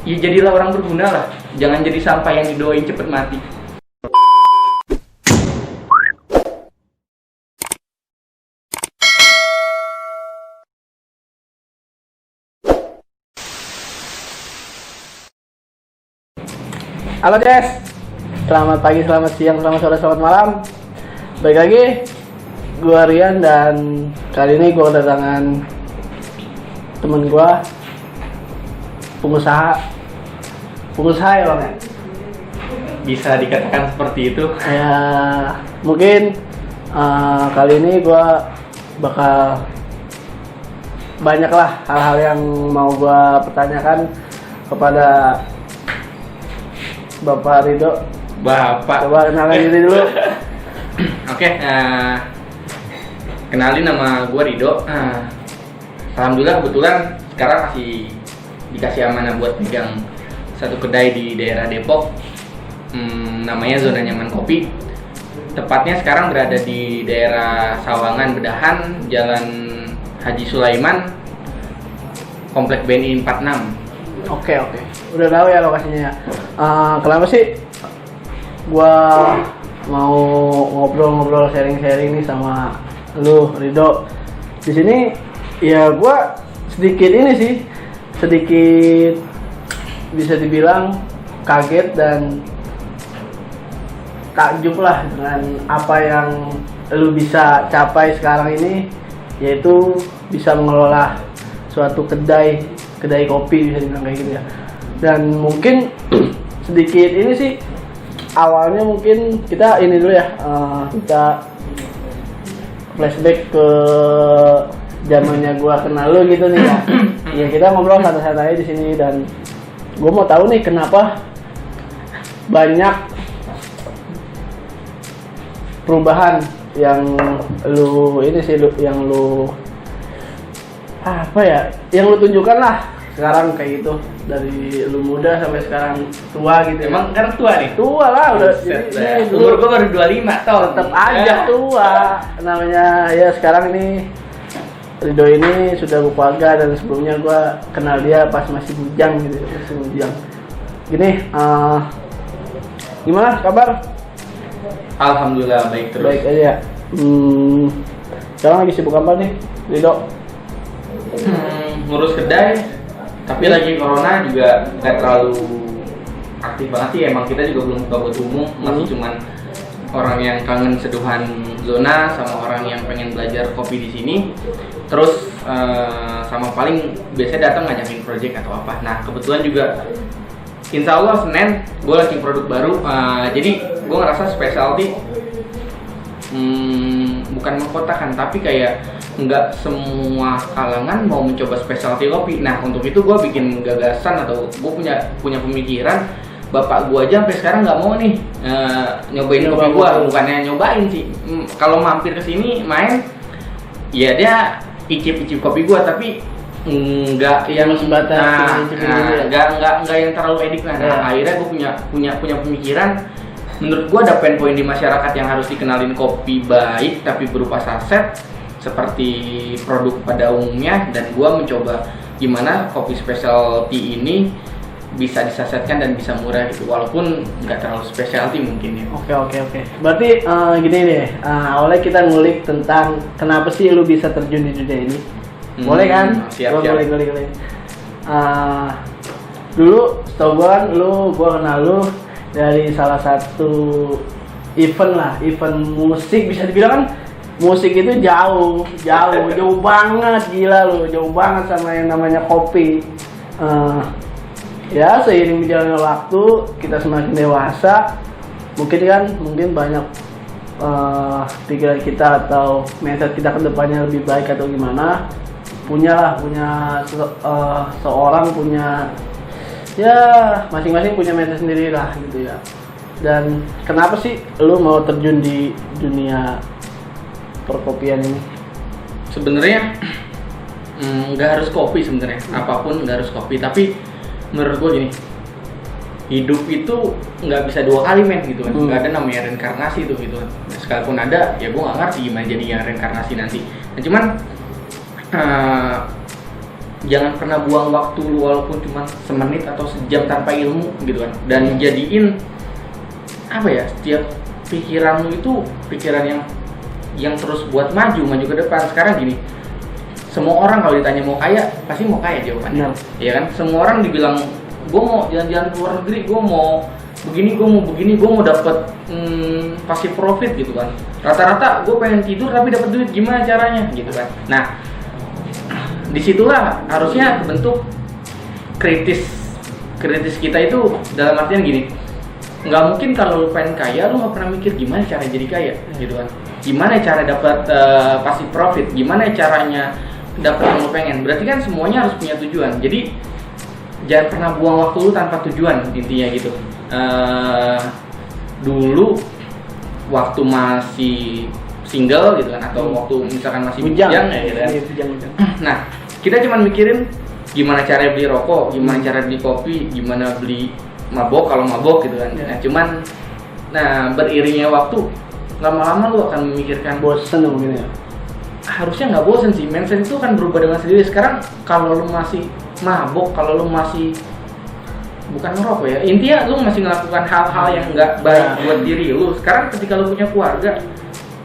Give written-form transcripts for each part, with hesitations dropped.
ya jadilah orang berguna lah, jangan jadi sampah yang didoain cepet mati. Halo Des, selamat pagi, selamat siang, selamat sore, selamat malam. Baik lagi, gue Rian dan kali ini gue kedatangan temen gue, pengusaha ya bang ya? Bisa dikatakan seperti itu. Ya mungkin kali ini gue bakal banyak lah hal-hal yang mau gue pertanyakan kepada Bapak Ridho. Bapak. Coba kenalin diri dulu. Oke, kenalin nama gue Ridho. Alhamdulillah kebetulan sekarang masih dikasih amanah buat pegang satu kedai di daerah Depok. Namanya Zona Nyaman Kopi. Tepatnya sekarang berada di daerah Sawangan Bedahan, Jalan Haji Sulaiman, Komplek BNI 46. Oke. Udah tahu ya lokasinya ya. Kenapa sih gua mau ngobrol-ngobrol sharing-sharing nih sama lu Ridho. Di sini ya gua sedikit bisa dibilang kaget dan takjub lah dengan apa yang lu bisa capai sekarang ini, yaitu bisa mengelola suatu kedai kopi, bisa dibilang kayak gitu ya. Dan mungkin sedikit ini sih awalnya mungkin kita ini dulu ya, kita flashback ke zamannya gua kenal lu gitu nih ya. Ya kita ngobrol santai-santai di sini dan gua mau tahu nih kenapa banyak perubahan yang lu tunjukkan lah sekarang kayak gitu, dari lu muda sampai sekarang tua gitu. Emang karena tua nih? Tua lah udah. Jadi umur gua baru 25 tahun. Tetap aja tua. Namanya ya sekarang ini Ridho ini sudah berkeluarga dan sebelumnya gua kenal dia pas masih bujang gitu, Gini, gimana kabar? Alhamdulillah baik terus. Baik aja. Sekarang lagi sibuk apa nih, Ridho? Ngurus kedai, tapi lagi corona juga nggak terlalu aktif banget sih. Emang kita juga belum buka buat umum, masih cuman orang yang kangen seduhan zona sama orang yang pengen belajar kopi di sini. Terus sama paling biasanya datang ngajakin project atau apa. Nah kebetulan juga Insya Allah Senin gue lagi produk baru, jadi gue ngerasa specialty bukan mengkotakan, tapi kayak nggak semua kalangan mau mencoba specialty kopi. Nah untuk itu gue bikin gagasan atau gue punya pemikiran. Bapak gue aja sampai sekarang nggak mau nih nyobain kopi gue, bukannya nyobain sih. Kalau mampir ke sini main, ya dia icip kopi gue, tapi nggak yang sebatas nggak yang terlalu edik lah. Nah, akhirnya gue punya pemikiran. Menurut gue ada pain point di masyarakat yang harus dikenalin kopi baik tapi berupa saset seperti produk pada umumnya, dan gue mencoba gimana kopi specialty ini bisa disasetkan dan bisa murah gitu, walaupun nggak terlalu specialty mungkin ya. Oke. Berarti gini deh, awalnya kita ngulik tentang kenapa sih lu bisa terjun di dunia ini. Boleh kan? Siap. Boleh. Dulu setahu gue kan gue kenal lu dari salah satu event musik, bisa dibilang kan musik itu jauh banget, gila lu, jauh banget sama yang namanya kopi. Ya seiring berjalannya waktu kita semakin dewasa, mungkin banyak pikiran kita atau mindset kita ke depannya lebih baik atau gimana. Seorang punya ya masing-masing punya mindset sendiri lah gitu ya. Dan kenapa sih lu mau terjun di dunia perkopian ini? Sebenarnya nggak harus kopi sebenarnya, apapun nggak harus kopi. Tapi menurut gue gini, hidup itu nggak bisa dua kali men gitu kan. Nggak ada namanya reinkarnasi tuh gitu kan. Sekalipun ada, ya gue nggak ngerti gimana jadinya reinkarnasi nanti. Nah cuman jangan pernah buang waktu lu walaupun cuma semenit atau sejam tanpa ilmu gitu kan, dan jadiin apa ya, setiap pikiran lu itu pikiran yang terus buat maju ke depan. Sekarang gini, semua orang kalau ditanya mau kaya pasti mau kaya jawabannya, ya kan? Semua orang dibilang gue mau jalan-jalan ke luar negeri, gue mau begini, gue mau dapat passive profit gitu kan. Rata-rata gue pengen tidur tapi dapat duit, gimana caranya gitu kan. Nah, disitulah harusnya bentuk kritis kita itu, dalam artian gini, nggak mungkin kalau lu pengen kaya lu nggak pernah mikir gimana cara jadi kaya gitu kan, gimana cara dapat passive profit, gimana caranya dapat yang lu pengen. Berarti kan semuanya harus punya tujuan. Jadi jangan pernah buang waktu lu tanpa tujuan, intinya gitu. Dulu waktu masih single gitu kan, atau waktu misalkan masih bujang ya gitu kan. Nah, kita cuma mikirin gimana cara beli rokok, gimana cara beli kopi, gimana beli mabok kalau mabok gitu kan. Nah, cuman beriringnya waktu, lama-lama lu akan memikirkan bosen mungkin ya. Harusnya nggak bosen sih, mindset itu kan berubah dengan sendiri. Sekarang kalau lu masih mabok, kalau lu masih bukan ngerokok ya, intinya lu masih melakukan hal-hal yang nggak baik buat diri lu. Sekarang ketika lu punya keluarga,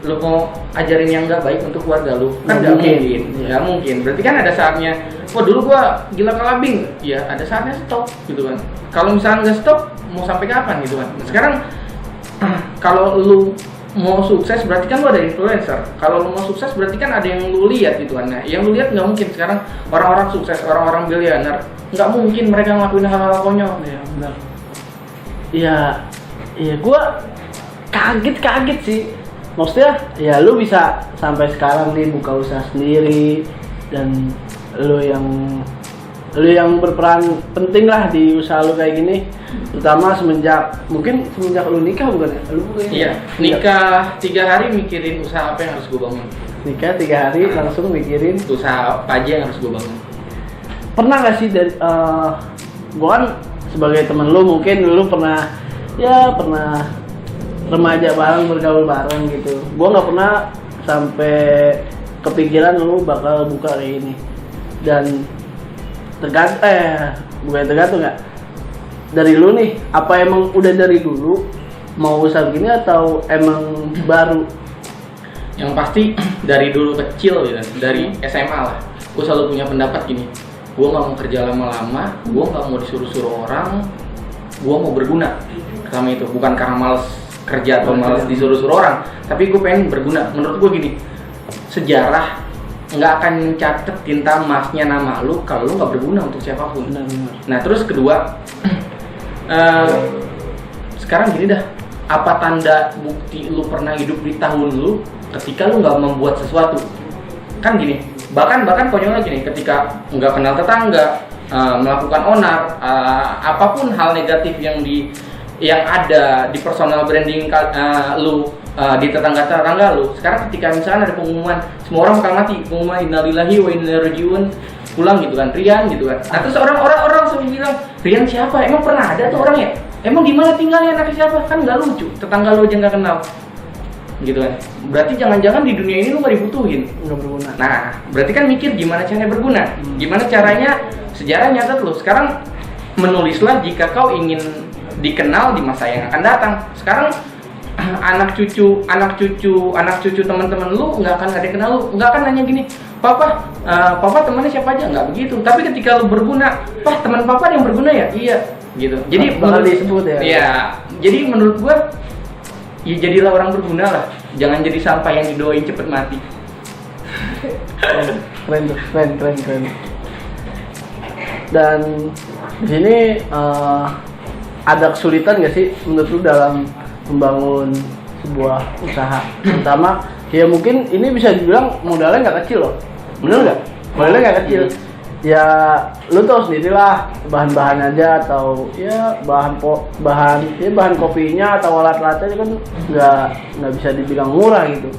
lu mau ajarin yang nggak baik untuk keluarga lu kan nggak mungkin. Ya mungkin, berarti kan ada saatnya, dulu gua gila kalabing, ya ada saatnya stop gitu kan. Kalau misalnya nggak stop, mau sampai kapan gitu kan. Nah, sekarang kalau lu mau sukses berarti kan lu ada influencer. Kalau lu mau sukses berarti kan ada yang lu lihat gitu kan. Nah, yang lu lihat nggak mungkin sekarang orang-orang sukses, orang-orang miliuner, nggak mungkin mereka ngelakuin hal-hal konyol. Ya benar. Iya, gua kaget sih. Maksudnya ya lu bisa sampai sekarang nih buka usaha sendiri, dan lu yang berperan penting lah di usaha lu kayak gini, terutama semenjak lu nikah bukan ya? Lu bukan? Iya, nikah 3 hari mikirin usaha apa yang harus gue bangun. Nikah 3 hari langsung mikirin usaha apa aja yang harus gue bangun. Pernah gak sih dari gua kan sebagai temen lu, mungkin dulu pernah remaja bareng, bergaul bareng gitu. Gua nggak pernah sampai kepikiran lu bakal buka kayak ini. Dan bukan tergantung nggak dari lu nih, apa emang udah dari dulu mau usaha begini atau emang baru? Yang pasti dari dulu kecil gitu, dari SMA lah, gue selalu punya pendapat gini, gue nggak mau kerja lama-lama, gue nggak mau disuruh-suruh orang, gue mau berguna. Pertama itu bukan karena males kerja atau males disuruh-suruh orang, tapi gue pengen berguna. Menurut gue gini, sejarah nggak akan mencatat tinta emasnya nama lu kalau lu nggak berguna untuk siapapun. Nah terus kedua, sekarang gini dah, apa tanda bukti lu pernah hidup di tahun lu ketika lu nggak membuat sesuatu? Kan gini, bahkan konyol lagi nih, ketika nggak kenal tetangga, melakukan onar, apapun hal negatif yang ada di personal branding lu, di tetangga lu. Sekarang ketika misalnya ada pengumuman, semua orang bakal mati, pengumuman innalillahi wa inna ilaihi raji'un, pulang gitu kan, Rian gitu kan. Nah terus orang selalu bilang, Rian siapa? Emang pernah ada tuh orang ya? Emang gimana tinggalnya, anaknya siapa? Kan nggak lucu, tetangga lu aja nggak kenal gitu kan. Berarti jangan-jangan di dunia ini lu nggak dibutuhin, nggak berguna. Nah berarti kan mikir gimana caranya berguna, gimana caranya sejarah nyatet lu. Sekarang menulislah jika kau ingin dikenal di masa yang akan datang. Sekarang anak cucu teman-teman lu nggak akan ada yang kenal lu, nggak akan nanya gini, papa temannya siapa aja, nggak begitu. Tapi ketika lu berguna, teman papa yang berguna ya, iya gitu. Jadi bakal disebut ya. Iya, jadi menurut gua ya jadilah orang berguna lah, jangan jadi sampah yang didoain cepet mati. Keren. Dan di sini ada kesulitan nggak sih menurut lu dalam membangun sebuah usaha? Terutama ya mungkin ini bisa dibilang modalnya nggak kecil loh, bener nggak? Modalnya nggak kecil. Ya lu tahu sendirilah, bahan-bahan aja atau ya bahan kopinya atau alat-alatnya kan nggak bisa dibilang murah gitu.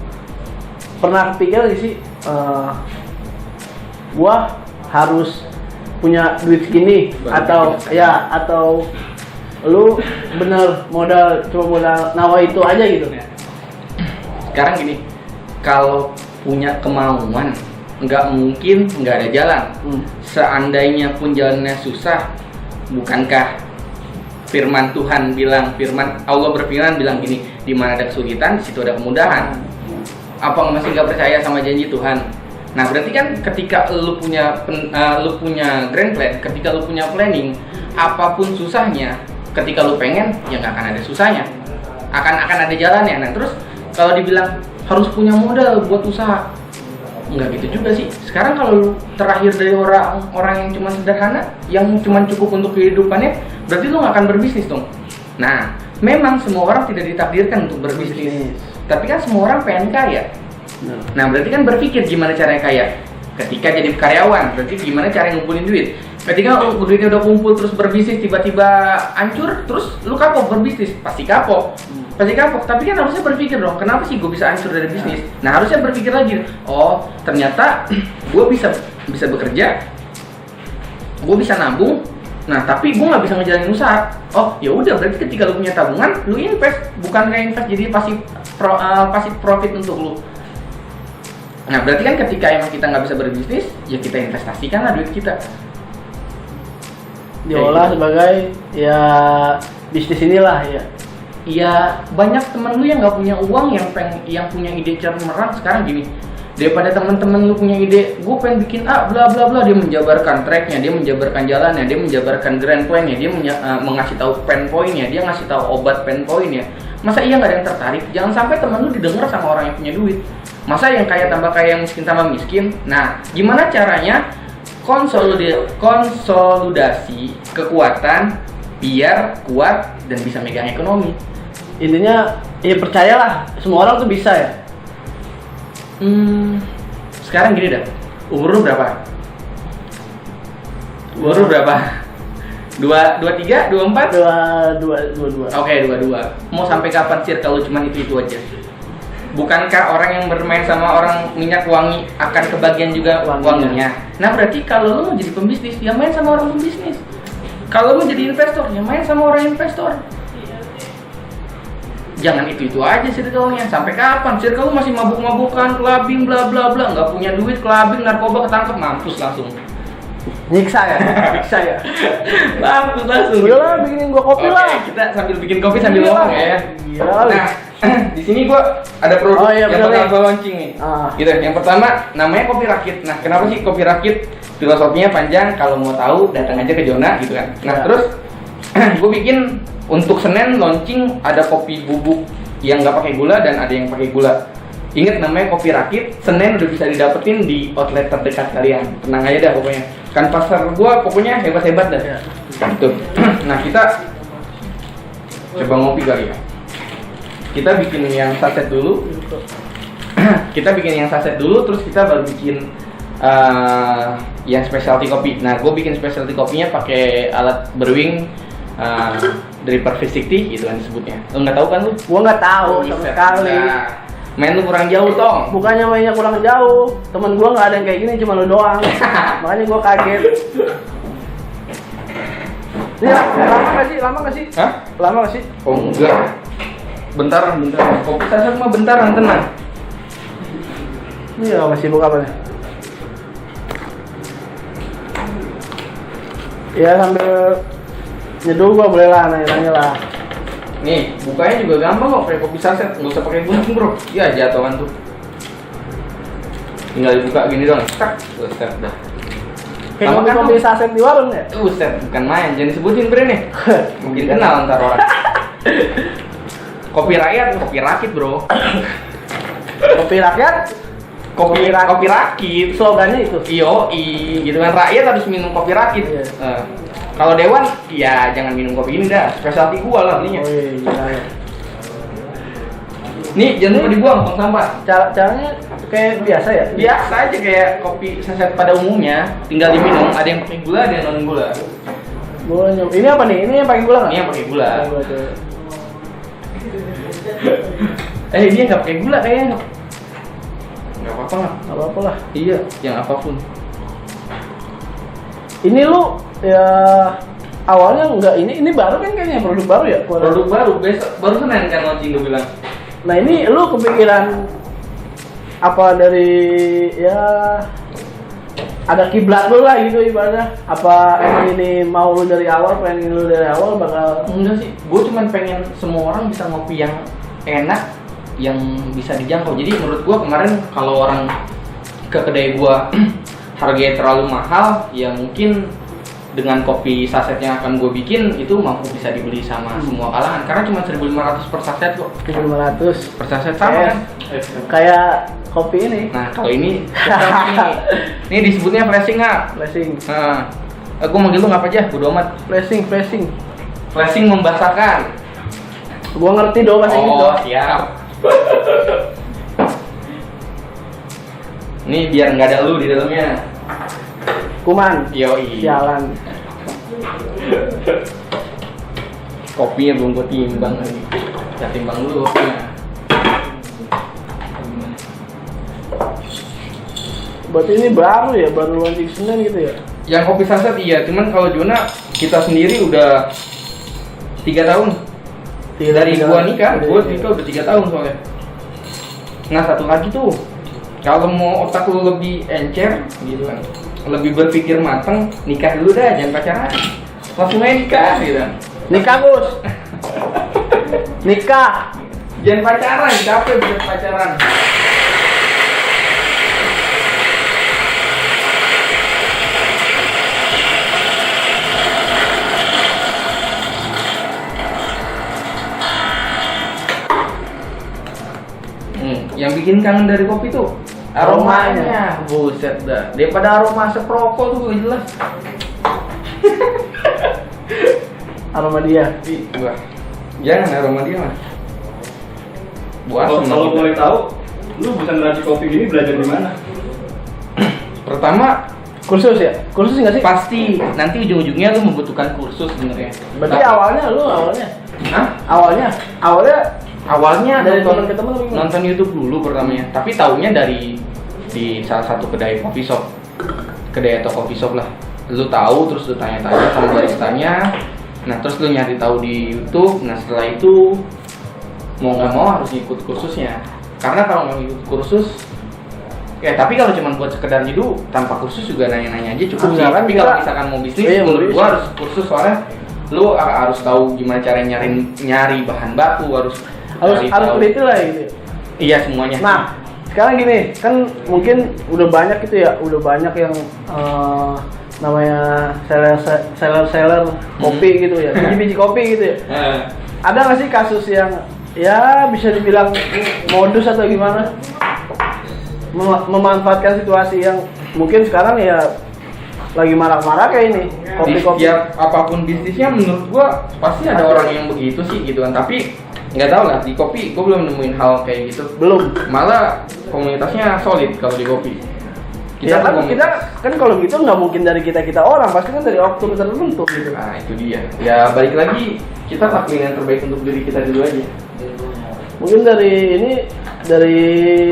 Pernah kepikir gak sih gua harus punya duit segini, atau lu bener cuma modal nawa itu aja gitu? Sekarang gini, kalau punya kemauan nggak mungkin nggak ada jalan. Hmm. Seandainya pun jalannya susah, bukankah firman Tuhan bilang, firman Allah berfirman bilang gini, di mana ada kesulitan, di situ ada kemudahan. Apa masih nggak percaya sama janji Tuhan? Nah berarti kan ketika lu punya grand plan, ketika lu punya planning, apapun susahnya, ketika lu pengen, ya nggak akan ada susahnya, akan ada jalannya. Nah terus kalau dibilang harus punya modal buat usaha, nggak gitu juga sih. Sekarang kalau lu terakhir dari orang yang cuma sederhana, yang cuma cukup untuk kehidupannya, berarti lu nggak akan berbisnis dong. Nah memang semua orang tidak ditakdirkan untuk berbisnis, tapi kan semua orang pengen kaya. Nah berarti kan berpikir gimana caranya kaya. Ketika jadi karyawan, berarti gimana cara ngumpulin duit. Ketika duitnya udah kumpul terus berbisnis tiba-tiba hancur, terus lu kapok berbisnis, pasti kapok. Tapi kan harusnya berpikir dong, kenapa sih gue bisa hancur dari bisnis? Nah harusnya berpikir lagi, oh ternyata gue bisa bekerja, gue bisa nabung. Nah tapi gue nggak bisa ngejalanin usaha. Oh ya udah, berarti ketika lu punya tabungan, lu invest, bukan kayak invest jadi pasif profit untuk lu. Nah berarti kan ketika emang kita nggak bisa berbisnis, ya kita investasikan lah duit kita. Diolah sebagai ya bisnis inilah ya. Iya, banyak temen lu yang nggak punya uang, yang punya ide cemerlang sekarang gini. Daripada teman-teman lu punya ide, gue pengen bikin bla bla bla, dia menjabarkan tracknya, dia menjabarkan jalannya, dia menjabarkan grand plan-nya, dia mengasih tahu pain point-nya, dia ngasih tahu obat pain point-nya. Masa iya nggak ada yang tertarik? Jangan sampai temen lu didengar sama orang yang punya duit. Masa yang kaya tambah kaya, yang miskin tambah miskin? Nah, gimana caranya konsolidasi kekuatan biar kuat dan bisa megang ekonomi? Intinya ya percayalah, semua orang tuh bisa ya. Sekarang gini dah, umur lu berapa? 23, 24? 22. Oke, 22. Mau sampai kapan circle lu cuman itu aja? Bukankah orang yang bermain sama orang minyak wangi akan kebagian juga wanginya? Nah berarti kalau lu mau jadi pembisnis, ya main sama orang pembisnis. Kalau lu jadi investor, ya main sama orang investor. Jangan itu aja circle-nya. Sampai kapan? Circle lu masih mabuk-mabukan, clubbing, bla bla bla, nggak punya duit, clubbing, narkoba, ketangkep, mampus langsung. Nyiksa ya. Mampus langsung. Udah lah, bikinin gua kopi lah. Kita sambil bikin kopi sambil ngomong ya. Iya. Nah, di sini gua ada produk yang bakal gua launching nih. Gitu. Yang pertama namanya Kopi Rakit. Nah, kenapa sih Kopi Rakit? Filosofinya panjang. Kalau mau tahu datang aja ke Jona gitu kan. Nah, terus gua bikin untuk Senin launching ada kopi bubuk yang nggak pakai gula dan ada yang pakai gula. Ingat namanya Kopi Rakit. Senin udah bisa didapetin di outlet terdekat kalian. Tenang aja dah pokoknya. Kan pasar gua pokoknya hebat-hebat dah. Gitu. Nah, kita coba ngopi kali ya. Kita bikin yang saset dulu. Terus kita baru bikin yang specialty kopi. Nah, gue bikin specialty kopinya pakai alat brewing dripper V60 gitu kan disebutnya. Lo nggak tahu kan lu? Gua nggak tahu sama sekali. Nah, main lu kurang jauh tong. Bukannya mainnya kurang jauh, temen gua nggak ada yang kayak gini, cuma lu doang. Makanya gua kaget. Ini lama nggak sih? Hah? Lama nggak sih? Oh enggak. Bentar. Kopi saset mah bentaran, tenang. Iya, masih buka apa nih? Ya sambil nyeduh gua boleh lah, nanya lah. Nih, bukanya juga gampang kok, pakai kopi saset, nggak usah pakai gunting bro. Iya, jatuhan tuh. Tinggal dibuka gini doang, tak, set dah. Kayak kopi saset di warung ya? Set, bukan main, jangan sebutin brandnya. Mungkin kenal ntar orang. Kopi rakyat, kopi rakit bro. Kopi rakyat? Kopi rakit. Slogannya itu? Gitu kan, rakyat harus minum kopi rakit. Iya. Kalau Dewan, ya jangan minum kopi ini dah, specialty gua lah belinya. Oh iya. Nih, jangan lupa dibuang tong sampah. Caranya kayak biasa ya? Biasa aja kayak kopi saset pada umumnya, tinggal diminum. Ada yang pakai gula, ada yang non gula. Ini apa nih? Ini yang pakai gula nggak? Ini yang pakai gula. Dia nggak pakai gula kayaknya. Nggak apa-apa lah. Nggak apa-apa lah. Iya, yang apapun. Ini lu ya awalnya enggak, ini baru kan kayaknya, produk baru ya? Produk baru, baru Senin kan launching gue bilang. Nah ini lu kepikiran apa dari ya ada kiblat lu lah gitu ibaratnya. Apa emang ini mau lu dari awal, pengen lu dari awal bakal Enggak sih, gue cuman pengen semua orang bisa ngopi yang enak, yang bisa dijangkau. Jadi menurut gue kemarin kalau orang ke kedai gue harganya terlalu mahal, ya mungkin dengan kopi saset yang akan gue bikin itu mampu bisa dibeli sama semua kalangan. Karena cuma 1.500 per saset kok. 1.500 Per saset sama kan? kayak kopi ini. Nah kalau ini, ini disebutnya flashing nggak? Flashing. Nah, gue manggil lu ngapa aja, bodo amat. Flashing. Flashing membasahkan. Gua ngerti dong bahasa Inggris Oh dong. siap. Ini biar nggak ada lu di dalamnya. Kuman. Yoi. Jalan. Kopinya belum gue timbang lagi. Ya timbang dulu kopinya. Berarti ini baru ya, baru launching Senin gitu ya? Yang kopi saset iya, cuman kalau Jona kita sendiri udah 3 tahun. Dari gua nikah, gua nikah udah 3 tahun soalnya. Nah satu lagi tuh, kalau mau otak lu lebih encer gitu kan, lebih berpikir mateng, nikah dulu dah, jangan pacaran. Langsung aja nikah gitu. Nikah, Gus. Nikah. Jangan pacaran, capek buat pacaran. Yang bikin kangen dari kopi tuh aromanya. Buset dah. Daripada aroma asap rokok tuh jelas. Aroma dia. Wah. Jangan aroma dia mah. Buas. Kalau boleh tahu, lu bisa ngeracik kopi gini belajar di mana? Pertama Kursus ya? Kursus nggak sih? pasti nanti ujung-ujungnya lu membutuhkan kursus sebenarnya. Berarti Tapi- awalnya. Hah? Awalnya Dari dari teman ke teman apa gimana? nonton YouTube dulu pertamanya, tapi taunya dari di salah satu kedai coffee shop, kedai atau coffee shop lah. Lu tahu, terus lu tanya-tanya sama baristanya, nah terus lu nyari tahu di YouTube. Nah setelah itu mau nggak mau harus ikut kursusnya, karena kalau nggak ikut kursus, ya tapi kalau cuma buat sekedar nyeduh tanpa kursus juga nanya-nanya aja cukup sih. Enggak, kan Tapi kita- kalau misalkan mau bisnis, Iya, mau menurut bisnis. gua harus kursus soalnya lu harus tahu gimana cara nyari bahan baku, harus Harus tahu. teliti lah gitu. Iya semuanya. Nah, sekarang gini, kan mungkin udah banyak gitu ya, udah banyak yang namanya seller kopi gitu ya, biji-biji kopi gitu ya. Ada nggak sih kasus yang ya bisa dibilang modus atau gimana? Memanfaatkan situasi yang mungkin sekarang ya lagi marak-marak kayak ini, Di kopi-kopi. setiap apapun bisnisnya menurut gua pasti ada orang yang begitu sih gitu kan. Tapi nggak tahu lah di kopi gua belum nemuin hal kayak gitu. Belum. Malah komunitasnya solid kalau di kopi. Ya kan komunitas. kita kan kalau gitu nggak mungkin dari kita orang, pasti kan dari oknum tertentu gitu. Nah itu dia. Ya balik lagi kita lakuin yang terbaik untuk diri kita dulu aja. Mungkin dari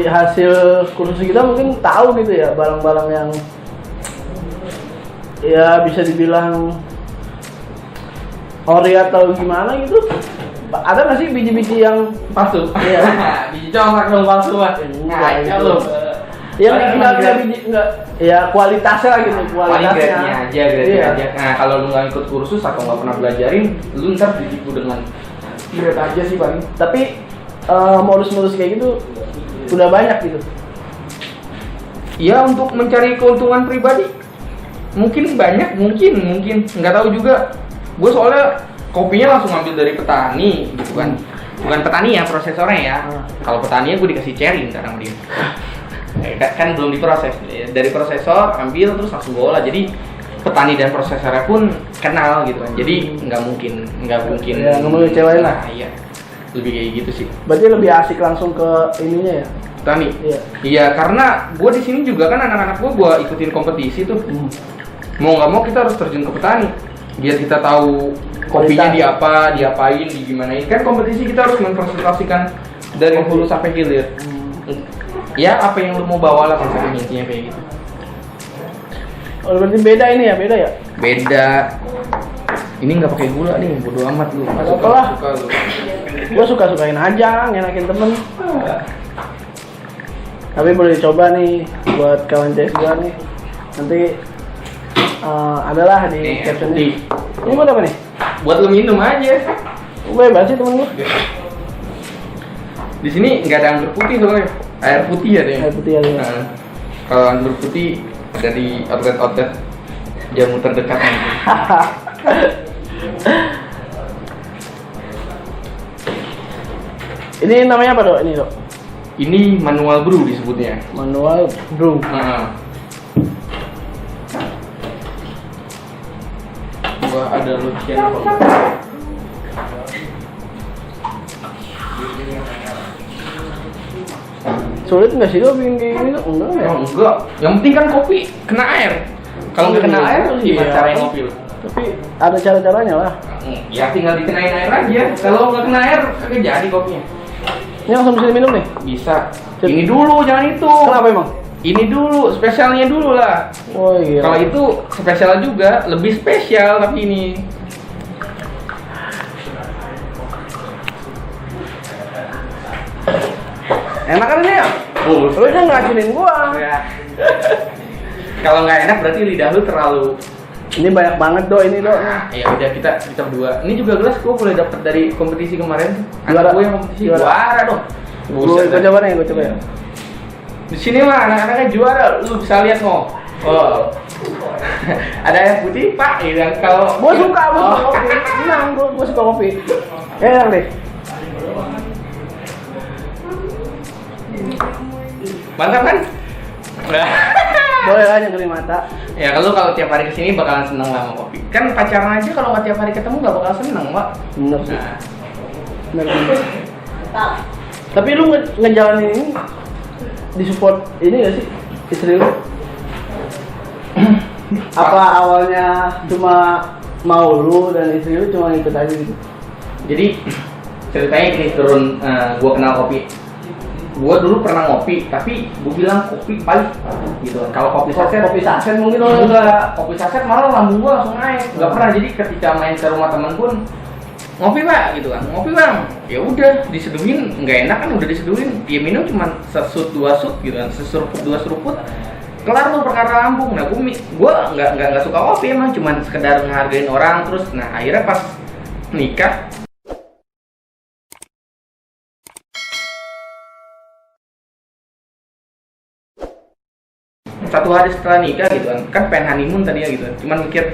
hasil kursus kita mungkin tahu gitu ya barang-barang yang ya bisa dibilang ori atau gimana gitu. Ada nggak sih biji-biji yang Palsu. Iya. Biji congkak dong palsu mah. Enggak, Ngaco itu. lu. yang Paling nggak biji nggak ya kualitasnya lah gitu, Paling grade-nya kualitasnya aja, grade-nya Iya. aja. Nah kalau lu nggak ikut kursus atau nggak pernah belajarin, lu ntar ditipu dengan grade aja sih paling. Tapi modus-modus kayak gitu udah banyak gitu. Ya untuk mencari keuntungan pribadi mungkin banyak, mungkin nggak tahu juga. Gue soalnya kopinya langsung ambil dari petani gitu kan, bukan petani ya, prosesornya ya. Kalau petaninya gue dikasih cherry ntar sama dia. Kan belum diproses, dari prosesor ambil terus langsung gue olah. Jadi petani dan prosesornya pun kenal gitu kan. Jadi nggak mungkin Ya, nggak mau dikecewain lah. Nah, iya, lebih kayak gitu sih. Berarti lebih asik langsung ke ininya ya. Petani. Iya. Iya, karena gue di sini juga kan anak-anak gue ikutin kompetisi tuh. Mau nggak mau kita harus terjun ke petani biar kita tahu kopinya diapain, digimanain. Kan kompetisi kita harus mempresentasikan dari hulu sampai hilir. Ya apa yang lu mau bawa lah konsepnya, intinya kayak gitu. Oh, berarti beda ini ya, beda ya? Beda. Ini nggak pakai gula nih, bodo amat lu. Nggak apa lah. Suka lu. Gue suka-sukain aja, ngenakin temen. Tapi boleh dicoba nih buat kawan CS gue nih. Nanti adalah di Nih, caption putih. ini buat apa nih? Buat lu minum aja. Bebas sih temen gue. Di sini nggak ada anggur putih soalnya. Air putih ya deh. Air putih ada. Nah, kalau anggur putih ada di outlet-outlet jamu terdekat nanti. Ini namanya apa dok? Ini dok? Ini manual brew disebutnya. Manual brew. Nah. Gua ada lotion kok. Sulit nggak sih dok bikin kayak gini dok? Enggak ya? Oh, enggak. Yang penting kan kopi kena air. Kalau nggak kena air, gimana Iya. cara ngopi lu? Tapi ada cara-caranya lah. Ya tinggal dikenain air aja. Kalau nggak kena air, kagak jadi kopinya. Ini langsung bisa diminum nih? Bisa. Ini dulu, jangan itu. Kenapa emang? Ini dulu, spesialnya dulu lah. Oh iya. Kalau itu spesial juga, lebih spesial tapi ini. Enak kan ini ya? Oh, Lu kan ngeracunin gua. ya. Kalau nggak enak berarti lidah lu terlalu. Ini banyak banget dok ini dok. Nah, ya udah kita berdua. Ini juga gelas gua boleh dapat dari kompetisi kemarin. Juara. Anak gua yang kompetisi Juara. juara dong. Gua coba nih, gua coba ya. Di sini mah anak-anaknya juara, lu bisa lihat mau. Oh. Ada yang putih, Pak. Ya, kalau Gua suka kopi. Tenang, gua suka kopi. Enak deh. Mantap kan? Boleh lah nyengkelin mata. Ya kalau tiap hari kesini bakalan seneng lah sama kopi. Kan pacaran aja kalau nggak tiap hari ketemu nggak bakal seneng, Pak. Bener sih. Nah, Bener. Tapi lu ngejalanin ini disupport ini gak sih istri lu? Apa awalnya cuma mau lu dan istri lu cuma ikut aja gitu? jadi ceritanya gini turun, gua kenal kopi. Gua dulu pernah ngopi, tapi gua bilang kopi pahit gitu. Kalau kopi saset mungkin oh, enggak, kopi saset malah lambung gua langsung naik. Enggak pernah. Jadi ketika main ke rumah temen pun ngopi Pak gitu kan, ngopi Bang, ya udah diseduhin, nggak enak kan udah diseduhin, dia minum cuma sesut dua sut gitu kan, seseruput dua seruput, kelar tuh perkara lambung. Nah gua nggak suka kopi emang, cuma sekedar ngehargain orang terus. Nah akhirnya pas nikah satu hari setelah nikah gitu kan pengen honeymoon tadi ya gitu, cuman mikir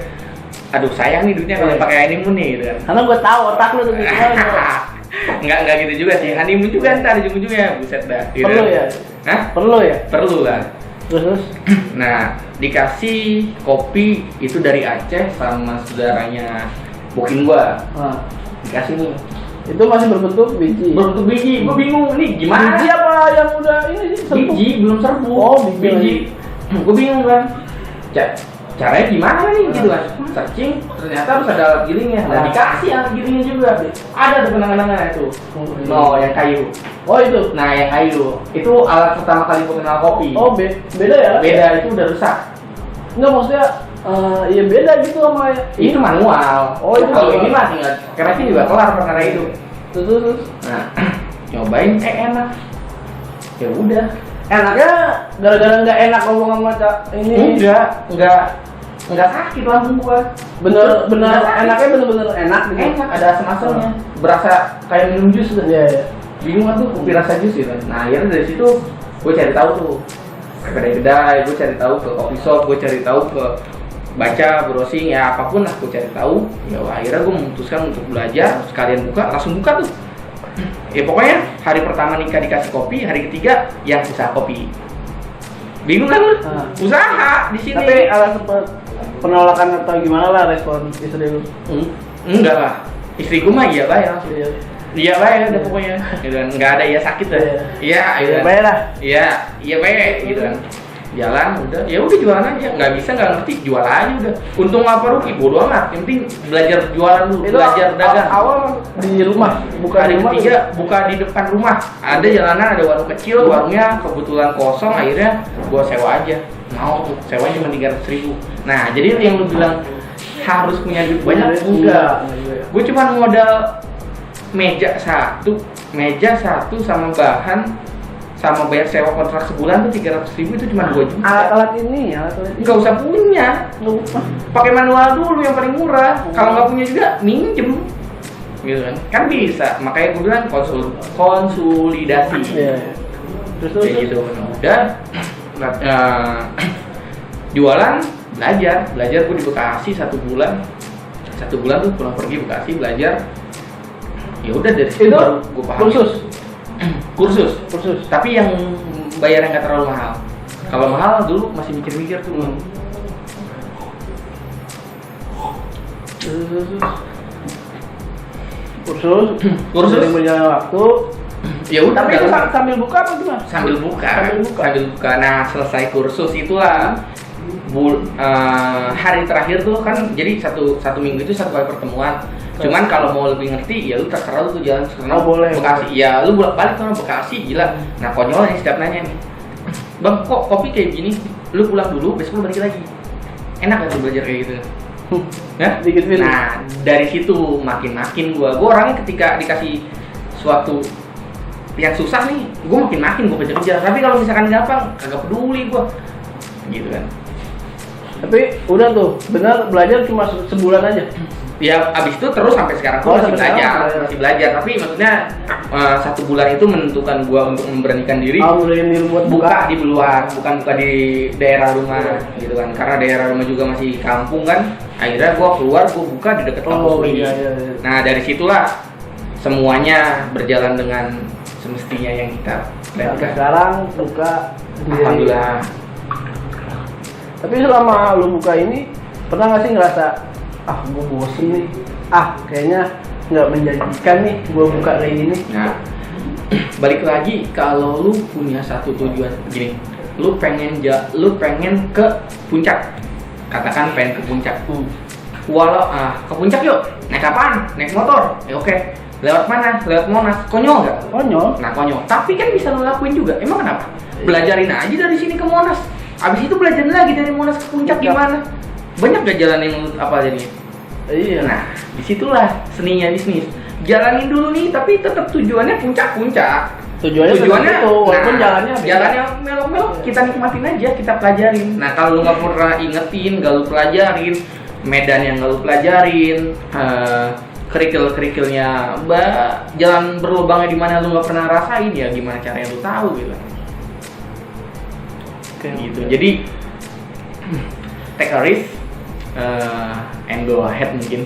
aduh sayang nih duitnya kalau pakai honeymoon nih gitu kan. Karena gue tahu otak lu tuh gimana. Enggak gitu juga sih, honeymoon juga ntar ujung-ujungnya buset dah gitu. Perlu ya? Hah? Perlu ya? Perlu lah. Terus? Nah dikasih kopi itu dari Aceh sama saudaranya bokin gua. Nah, Dikasih nih itu masih berbentuk biji. berbentuk biji, gua bingung nih gimana. Biji apa yang udah ini sih serbuk? Biji belum serbuk. Oh, biji. Gua bingung kan. Caranya gimana nih gitu kan, searching ternyata harus ada alat gilingnya. Nah dikasih alat gilingnya juga, ada tuh kenang-kenangannya tuh. No, yang kayu. Oh itu? Nah yang kayu itu alat pertama kali gua kenal kopi. Oh beda ya? Beda, itu udah rusak. Enggak maksudnya, ya beda gitu sama Itu manual. Oh, itu kalau manual. ini mah tinggal keresnya juga kelar perkara itu. Terus. Nah nyobain enak. Ya udah. Enaknya gara-gara nggak enak ngomong sama ini. Enggak sakit lambung gua. Bener Nggak sakit. enaknya bener-bener enak gitu. Enak, ada asam-asamnya. Berasa kayak minum jus tuh. Iya, iya. Bingung kan tuh kopi rasa jus gitu. Nah akhirnya dari situ gue cari tahu tuh ke kedai-kedai, gue cari tahu ke coffee shop, gue cari tahu ke baca, browsing, ya apapun lah gue cari tahu. Ya akhirnya gue memutuskan untuk belajar, sekalian langsung buka tuh. Ya pokoknya hari pertama nikah dikasih kopi, hari ketiga yang usaha kopi. Bingung kan lu? Usaha di sini. Tapi ada sempet penolakan atau gimana lah respon istri lu? Enggak lah. Istri gue mah iya bayar. Iya. Iya bayar udah pokoknya. Gitu kan. Enggak ada ya sakit lah. Iya, gitu kan. Bayar lah. Iya bayar gitu kan. Jalan udah, ya udah jualan aja. Nggak bisa nggak ngerti, jual aja udah. Untung apa rugi, bodo amat. Yang penting belajar jualan dulu, Itu belajar dagang. Awal di rumah, bukan Hari di rumah. ketiga buka di depan rumah. Ada jalanan, ada warung kecil, warungnya kebetulan kosong. Akhirnya gua sewa aja. Mau tuh, sewanya cuma 300.000. Nah, jadi yang lu bilang harus punya duit banyak, enggak. Gue cuma modal meja satu sama bahan sama bayar sewa kontrak sebulan tuh 300.000 itu cuma 2 juta. Alat-alat ini. Nggak usah punya, pakai manual dulu yang paling murah. Kalau nggak punya juga minjem, gitu kan? Kan bisa. Makanya gue bilang konsolidasi. Iya. Terus Kayak gitu. Nah, udah jualan, belajar gue di Bekasi 1 bulan tuh pulang pergi Bekasi belajar. Ya udah dari situ itu baru gue paham. Kursus. Tapi yang bayarnya nggak terlalu mahal. Kalau mahal dulu masih mikir-mikir tuh. Kursus yang berjalan waktu. Ya udah. Tapi itu sambil buka apa gimana? Sambil buka. Nah, selesai kursus itulah hari terakhir tuh kan, jadi satu minggu itu 1 kali pertemuan. Cuman kalau mau lebih ngerti ya lu terserah lu tuh jalan sana. Boleh. Bekasi. Ya lu bolak-balik ke Bekasi, gila. Nah, konyol nih setiap nanya nih. Bang, kok kopi kayak gini? Lu pulang dulu, besok lu balik lagi. Enak gak tuh belajar kayak gitu? Ya? Dikit feeling. Nah, dari situ makin gua orangnya ketika dikasih suatu yang susah nih, gua makin gua kejar-kejar. Tapi kalau misalkan gampang, kagak peduli gua. Gitu kan. Tapi udah tuh, benar belajar cuma sebulan aja. Ya abis itu terus sampai sekarang gua masih belajar. Tapi maksudnya 1 bulan itu menentukan gua untuk memberanikan diri. Beranikan diri buat buka di luar, bukan buka di daerah rumah, gitu kan. Karena daerah rumah juga masih kampung kan. Akhirnya gua keluar, gua buka di dekat kampus ini. Iya. Nah dari situlah semuanya berjalan dengan semestinya yang kita Sampai sekarang buka sendiri. Alhamdulillah. Tapi selama lu buka ini, pernah nggak sih ngerasa gue bosen nih, kayaknya nggak menjanjikan nih gue buka kayak gini? Nah, balik lagi kalau lu punya satu tujuan gini, lu pengen ke puncak, katakan pengen ke puncak. Walau ke puncak yuk, naik apaan? Naik motor? Ya oke. Lewat mana? Lewat Monas. Konyol nggak? Konyol. Nah konyol. Tapi kan bisa lu lakuin juga. Emang kenapa? Belajarin aja dari sini ke Monas. Abis itu belajar lagi dari Monas ke puncak gimana? Banyak gak jalan yang apa jadinya? Iya. Nah, disitulah seninya bisnis. Jalanin dulu nih, tapi tetap tujuannya puncak-puncak. Tujuannya itu, walaupun jalannya melok-melok, kita nikmatin aja, kita pelajarin. Nah, kalau lu nggak pernah ingetin, nggak lu pelajarin, medan yang nggak lu pelajarin, kerikil-kerikilnya, jalan berlubangnya di mana lu nggak pernah rasain, ya gimana caranya lu tahu gitu. Gitu. Jadi take a risk and go ahead mungkin.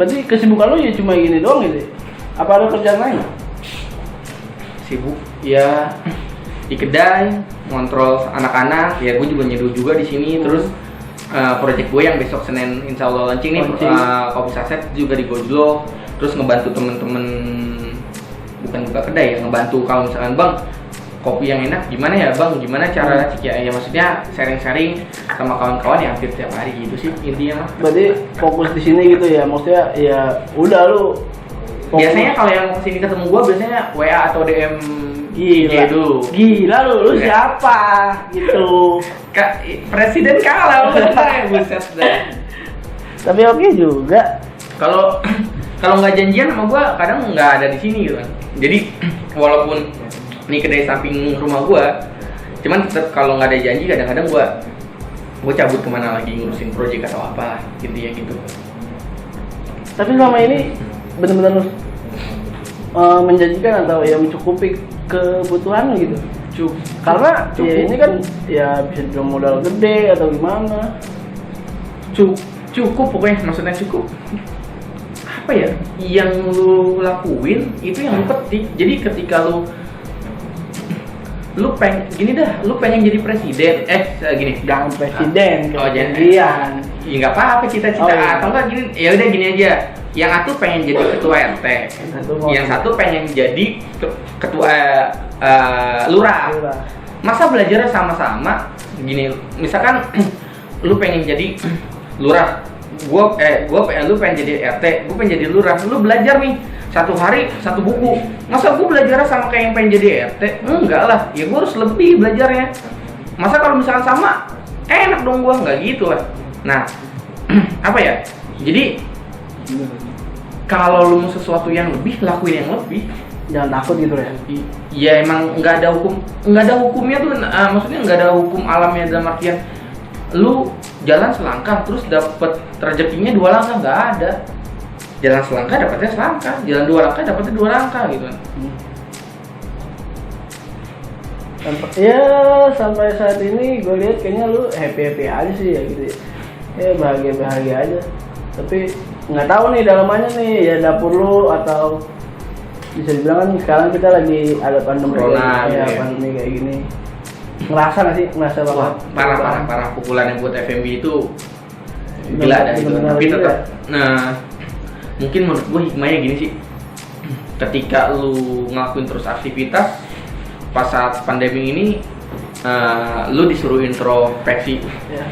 Berarti kesibukan lu ya cuma gini doang gitu? Apa ada kerjaan lain? Sibuk ya di kedai, ngontrol anak-anak, ya gue juga nyeduh juga di sini. Terus project gue yang besok Senin insya Allah launching nih, kopi saset juga di Gojlo. Terus ngebantu temen-temen, bukan buka kedai ya, ngebantu kalau misalkan bang kopi yang enak gimana ya bang, gimana cara ya maksudnya sharing-sharing sama kawan-kawan yang hampir tiap hari gitu sih intinya mah. Berarti fokus di sini gitu ya, maksudnya ya udah lu fokus. Biasanya kalau yang kesini ketemu gua biasanya WA atau DM IG dulu. Gila lu siapa gitu. Presiden kalah ya buset dah. Tapi oke juga. Kalau nggak janjian sama gua kadang nggak ada di sini gitu kan. Jadi walaupun ini kedai samping rumah gua, cuman tetap kalau nggak ada janji kadang-kadang gua cabut kemana lagi ngurusin proyek atau apa intinya gitu. Tapi selama ini benar-benar menjanjikan atau ya mencukupi kebutuhan gitu. Karena cukup. Ya ini kan ya bisa dibilang modal gede atau gimana. Cukup pokoknya, maksudnya cukup. Apa ya? Yang lu lakuin itu yang lu petik. Jadi ketika lu pengen jadi presiden, gini, jangan presiden, jangan. Ya nggak apa-apa cita-cita. Atau nggak gini, ya udah gini aja. Yang satu pengen jadi ketua RT, yang satu pengen jadi ketua lurah. Masa belajarnya sama-sama? Gini, misalkan lu pengen jadi lurah, lu pengen jadi RT, gue pengen jadi lurah. Lu belajar nih 1 hari 1 buku. Masa gue belajar sama kayak yang pengen jadi RT? Enggak lah, ya gue harus lebih belajarnya. Masa kalau misalkan sama, enak dong gue, nggak gitu lah. Nah, apa ya? Jadi kalau lu mau sesuatu yang lebih, lakuin yang lebih. jangan takut gitu ya. Iya emang nggak ada hukumnya tuh, maksudnya nggak ada hukum alamnya dalam artian lu jalan selangkah terus dapet rezekinya 2 langkah, nggak ada. Jalan selangkah dapetnya selangkah, jalan 2 langkah dapetnya 2 langkah gitu kan. Ya sampai saat ini gue lihat kayaknya lu happy aja sih ya gitu ya, bahagia aja. Tapi nggak tahu nih dalamannya nih ya, dapur lu atau bisa dibilang kan sekarang kita lagi ada pandemi Corona, ya, ya. pandemi kayak gini. Ngerasa nggak sih? Ngerasa Wah, banget. parah pukulan yang buat FMB itu gila dah itu. Tapi tetap, nah mungkin menurut gue hikmahnya gini sih, ketika lu ngelakuin terus aktivitas pas saat pandemi ini, lu disuruh introspeksi, Ya.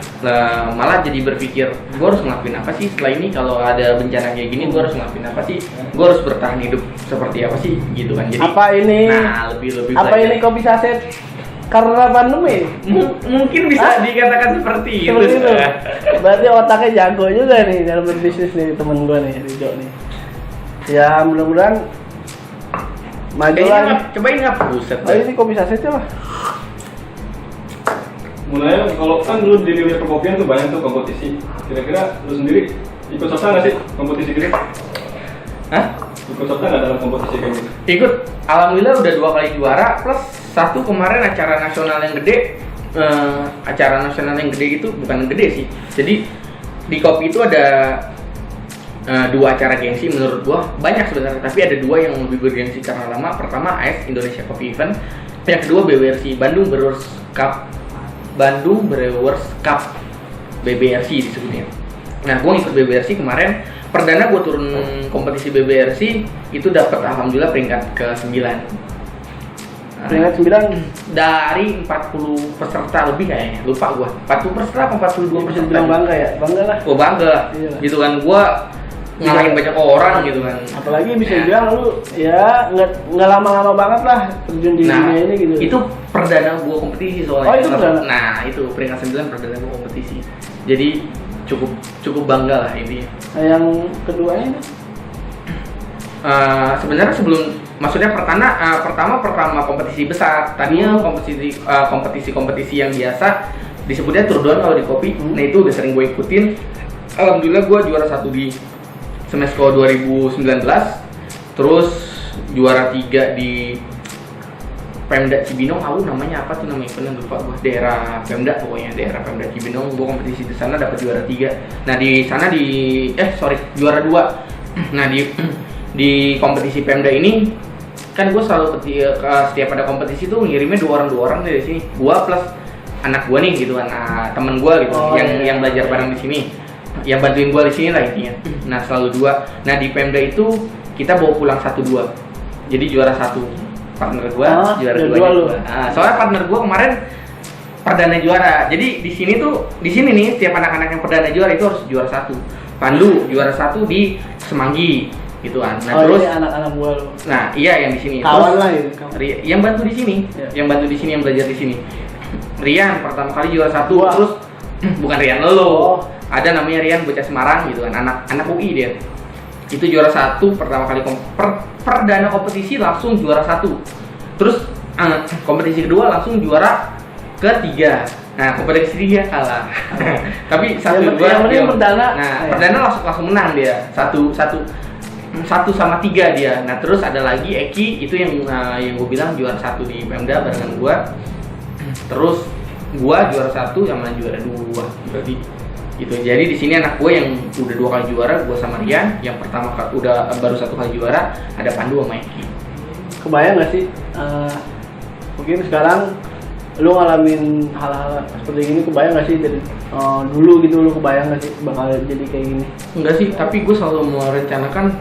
malah jadi berpikir gue harus ngelakuin apa sih setelah ini, kalau ada bencana kayak gini gue harus ngelakuin apa sih, gue harus bertahan hidup seperti apa sih gitu kan. Jadi Apa ini? nah lebih Apa belajar. ini kopi saset karena pandemi? Mungkin bisa dikatakan seperti itu. Seperti itu. Berarti otaknya jago juga nih dalam berbisnis nih temen gue nih, Rijo nih. Ya mudah-mudahan maju Kayaknya lagi. cobain nggak buset. Oh ini kopi sasetnya lah. Mulanya kalau kan lu di dunia perkopian tuh banyak tuh kompetisi. Kira-kira lu sendiri ikut serta nggak sih kompetisi gitu? Hah? Ikut serta nggak dalam kompetisi kayak gitu? Ikut, alhamdulillah udah 2 kali juara, plus 1 kemarin acara nasional yang gede. Acara nasional yang gede itu bukan gede sih. Jadi di kopi itu ada 2 acara gengsi menurut gua, banyak sebenarnya, tapi ada 2 yang lebih bergengsi karena lama. Pertama AS Indonesia Coffee Event, yang kedua BWRC Bandung Brewers Cup. Bandung Brewers Cup, BBRC disebutnya. Nah, gue ngikut BBRC kemarin. Perdana gue turun kompetisi BBRC itu dapat alhamdulillah peringkat ke-9. Peringkat 9 Dari 40 peserta lebih kayaknya, lupa gue. 40 peserta apa 42 bisa peserta? dibilang bangga ya, bangga lah. Gue bangga, Iya. gitu kan. Gue ngalahin banyak orang gitu kan. Apalagi bisa dibilang lu ya nggak lama-lama banget lah terjun di dunia ini gitu. Itu perdana gue kompetisi soalnya. Oh, itu perdana? Nah, itu peringkat 9 perdana gue kompetisi. Jadi cukup bangga lah ini. Nah, yang keduanya itu Sebenarnya maksudnya pertama kompetisi besar. Tadinya kompetisi yang biasa disebutnya Tour Down kalau di kopi. Nah itu udah sering gue ikutin. Alhamdulillah gue juara 1 di Semesco 2019. Terus juara 3 di Pemda Cibinong, namanya apa tuh namanya eventnya lupa gue. Daerah Pemda Cibinong, gue kompetisi di sana dapat juara 3. Nah di sana juara 2. Nah di kompetisi Pemda ini kan gue selalu setiap ada kompetisi tuh ngirimnya 2 orang dari sini, gue plus anak gue nih gitu kan, temen gue gitu yang belajar bareng di sini, yang bantuin gue di sini lah intinya. Nah selalu 2. Nah di Pemda itu kita bawa pulang 1-2, jadi juara 1 partner gue, juara 2 gue. Soalnya partner gue kemarin perdana juara, jadi di sini nih setiap anak-anak yang perdana juara itu harus juara 1. Pandu juara 1 di Semanggi gitu kan. Nah terus anak-anak gua lu. Nah iya yang di sini. Kawan lah gitu. Yang bantu di sini, yang belajar di sini. Rian pertama kali juara 1, terus bukan Rian lo. Ada namanya Rian bocah Semarang gitu kan, anak UI dia. Itu juara 1 pertama kali perdana kompetisi langsung juara 1. Terus kompetisi kedua langsung juara ketiga. Nah kompetisi dia kalah. Tapi 1-2 yang perdana. Nah perdana langsung menang dia 1 sama 3 dia. Nah terus ada lagi Eki itu yang gue bilang juara 1 di Pemda barengan gue. Terus gue juara 1 sama juara 2 berarti gitu. Jadi di sini anak gue yang udah 2 kali juara, gue sama Rian yang pertama baru 1 kali juara, ada Pandu sama Eki. Kebayang gak sih mungkin sekarang lu ngalamin hal-hal seperti gini, kebayang gak sih dari dulu gitu, lu kebayang gak sih bakal jadi kayak gini? Enggak sih, tapi gue selalu merencanakan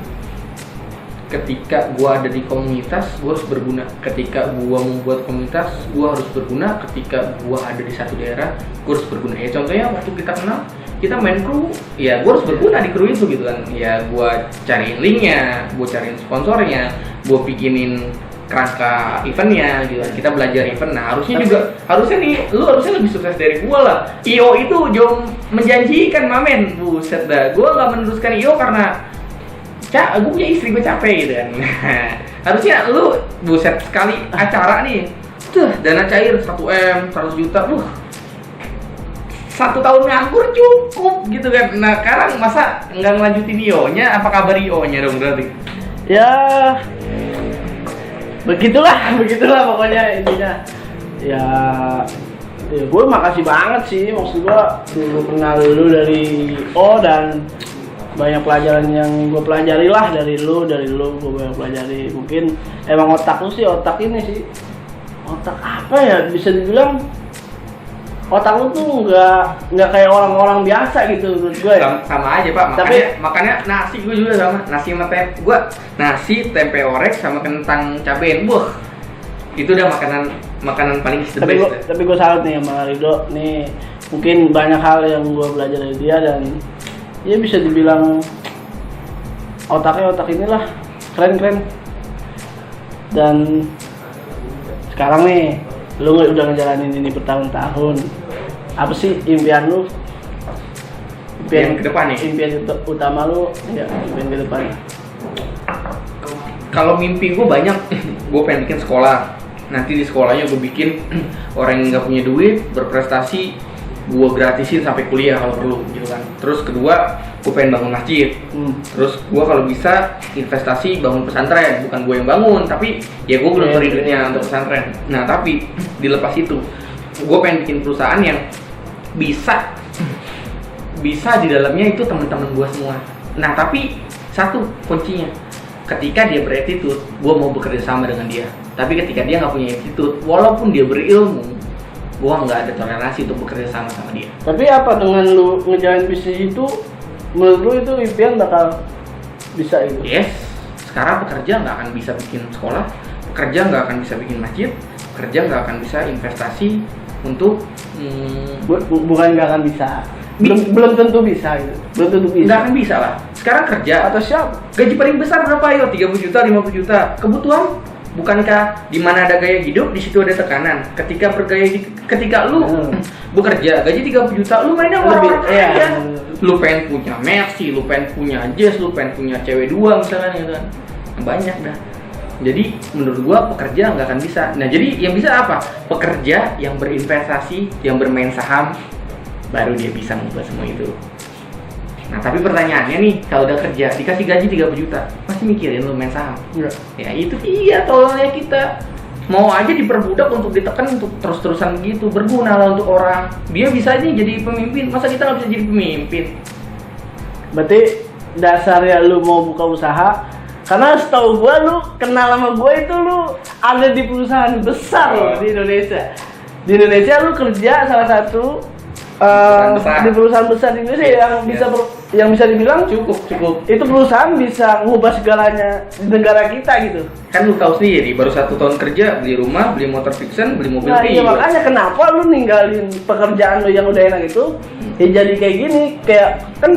ketika gue ada di komunitas, gue harus berguna. Ketika gue membuat komunitas, gue harus berguna. Ketika gue ada di satu daerah, gue harus berguna. Ya contohnya waktu kita kenal, kita main kru, ya gue harus berguna di kru itu gitu kan. Ya gue cariin linknya, gue cariin sponsornya, gue bikinin kerangka eventnya gitu kan. Kita belajar event. Nah harusnya nih, lu harusnya lebih sukses dari gue lah. IO itu jauh menjanjikan mamen, buset dah. Gue nggak meneruskan IO karena gue punya istri, gue capek gitu kan. Harusnya lu buset sekali acara nih, tuh dana cair 1M, 100 juta, 1 tahun nganggur cukup gitu kan. Nah sekarang masa nggak ngelanjutin IO-nya, apa kabar IO-nya dong berarti? Ya begitulah pokoknya intinya. Ya gue makasih banget sih, maksud gue dulu kenal lu dari dan banyak pelajaran yang gue pelajari lah dari lu gue banyak pelajari. Mungkin emang otak lu sih, otak apa ya, bisa dibilang otak lu tuh nggak kayak orang-orang biasa gitu menurut gue ya. Sama aja pak, makanya nasi gue juga sama, nasi sama tempe gue, nasi tempe orek sama kentang cabein, itu udah makanan paling the best. Tapi gue salut nih sama Ridho nih, mungkin banyak hal yang gue belajar dari dia dan ya bisa dibilang otaknya otak inilah keren. Dan sekarang nih lu udah ngejalanin ini bertahun-tahun, apa sih impian lu? Impian ke depan nih? Impian utama lu, ya impian ke depan. Kalau mimpi gue banyak, gue pengen bikin sekolah. Nanti di sekolahnya gue bikin orang yang nggak punya duit berprestasi, gue gratisin sampai kuliah kalau perlu gitu kan. Terus kedua, gue pengen bangun masjid. Terus gue kalau bisa investasi bangun pesantren, bukan gue yang bangun, tapi ya gue belum beri duitnya untuk pesantren. Nah tapi dilepas itu, gue pengen bikin perusahaan yang bisa di dalamnya itu teman-teman gue semua. Nah tapi satu kuncinya, ketika dia beretitude, gue mau bekerja sama dengan dia. Tapi ketika dia nggak punya attitude, walaupun dia berilmu, gue nggak ada toleransi untuk bekerja sama dia. Tapi apa dengan lu ngejalanin bisnis itu, menurut lu itu impian bakal bisa itu? Yes, sekarang pekerja nggak akan bisa bikin sekolah, pekerja nggak akan bisa bikin masjid, pekerja nggak akan bisa investasi untuk bukan nggak akan bisa, belum tentu bisa gitu, belum tentu bisa. Nggak akan bisa lah. Sekarang kerja atau siapa? Gaji paling besar berapa yo? 30 juta, 50 juta. Kebutuhan, bukankah di mana ada gaya hidup di situ ada tekanan? Ketika lu bekerja gaji 30 juta, lu mainnya orang kaya. Lu pengen punya Mercy, lu pengen punya Jazz, lu pengen punya cewek 2 misalnya gitu kan. Banyak dah. Jadi menurut gua pekerja nggak akan bisa. Nah jadi yang bisa apa? Pekerja yang berinvestasi, yang bermain saham, baru dia bisa membuat semua itu. Nah tapi pertanyaannya nih, kalau udah kerja dikasih gaji 30 juta, masih mikirin lu main saham? Enggak. Ya itu iya tolongnya kita. Mau aja diperbudak untuk ditekan untuk terus-terusan gitu, berguna lah untuk orang. Dia bisa aja jadi pemimpin, masa kita nggak bisa jadi pemimpin? Berarti dasarnya lu mau buka usaha, karena setahu gua lu kenal sama gua itu lu ada di perusahaan besar loh di Indonesia. Di Indonesia lu kerja salah satu di perusahaan besar di Indonesia yang bisa dibilang cukup itu perusahaan bisa ngubah segalanya di negara kita gitu. Kan lu tahu sendiri, baru 1 tahun kerja beli rumah, beli motor fiction, beli mobil Nah iya makanya kenapa lu ninggalin pekerjaan lu yang udah enak itu ya jadi kayak gini, kayak kan